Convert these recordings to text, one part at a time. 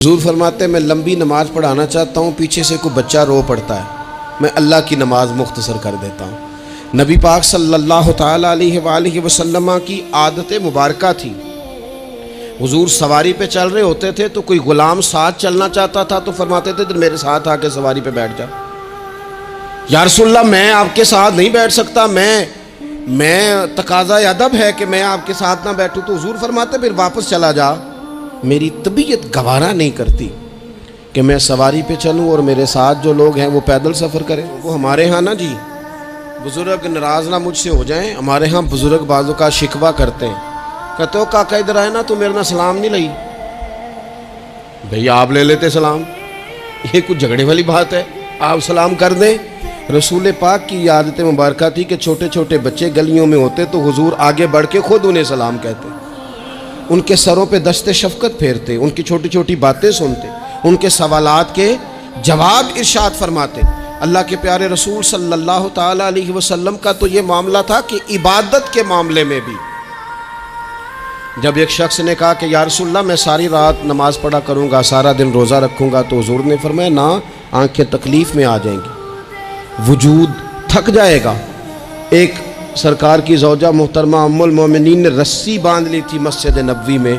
حضور فرماتے ہیں میں لمبی نماز پڑھانا چاہتا ہوں، پیچھے سے کوئی بچہ رو پڑتا ہے، میں اللہ کی نماز مختصر کر دیتا ہوں۔ نبی پاک صلی اللہ تعالیٰ علیہ وآلہ وسلم کی عادت مبارکہ تھی، حضور سواری پہ چل رہے ہوتے تھے تو کوئی غلام ساتھ چلنا چاہتا تھا تو فرماتے تھے میرے ساتھ آ کے سواری پہ بیٹھ جا۔ یا رسول اللہ میں آپ کے ساتھ نہیں بیٹھ سکتا، میں تقاضا ادب ہے کہ میں آپ کے ساتھ نہ بیٹھوں، تو حضور فرماتے پھر واپس چلا جا، میری طبیعت گوارا نہیں کرتی کہ میں سواری پہ چلوں اور میرے ساتھ جو لوگ ہیں وہ پیدل سفر کریں۔ وہ ہمارے ہاں نا جی بزرگ ناراض نہ مجھ سے ہو جائیں، ہمارے ہاں بزرگ بعضوں کا شکوہ کرتے ہیں، کہتے ہو کاکا ادھر آئے نا تو میرے نہ سلام نہیں لئی، بھئی آپ لے لیتے سلام، یہ کچھ جھگڑے والی بات ہے، آپ سلام کر دیں۔ رسول پاک کی عادت مبارکہ تھی کہ چھوٹے چھوٹے بچے گلیوں میں ہوتے تو حضور آگے بڑھ کے خود انہیں سلام کہتے، ان کے سروں پہ دست شفقت پھیرتے، ان کی چھوٹی چھوٹی باتیں سنتے، ان کے سوالات کے جواب ارشاد فرماتے۔ اللہ کے پیارے رسول صلی اللہ تعالیٰ علیہ وسلم کا تو یہ معاملہ تھا کہ عبادت کے معاملے میں بھی جب ایک شخص نے کہا کہ یا رسول اللہ میں ساری رات نماز پڑھا کروں گا، سارا دن روزہ رکھوں گا، تو حضور نے فرمایا نہ، آنکھیں تکلیف میں آ جائیں گی، وجود تھک جائے گا۔ ایک سرکار کی زوجہ محترمہ ام المومنین نے رسی باندھ لی تھی مسجد نبوی میں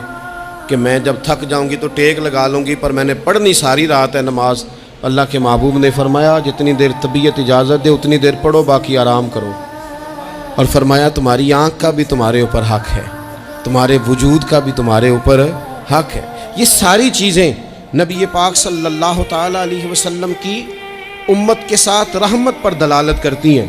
کہ میں جب تھک جاؤں گی تو ٹیک لگا لوں گی، پر میں نے پڑھنی ساری رات ہے نماز۔ اللہ کے محبوب نے فرمایا جتنی دیر طبیعت اجازت دے اتنی دیر پڑھو، باقی آرام کرو، اور فرمایا تمہاری آنکھ کا بھی تمہارے اوپر حق ہے، تمہارے وجود کا بھی تمہارے اوپر حق ہے۔ یہ ساری چیزیں نبی پاک صلی اللہ تعالیٰ علیہ وسلم کی امت کے ساتھ رحمت پر دلالت کرتی ہیں۔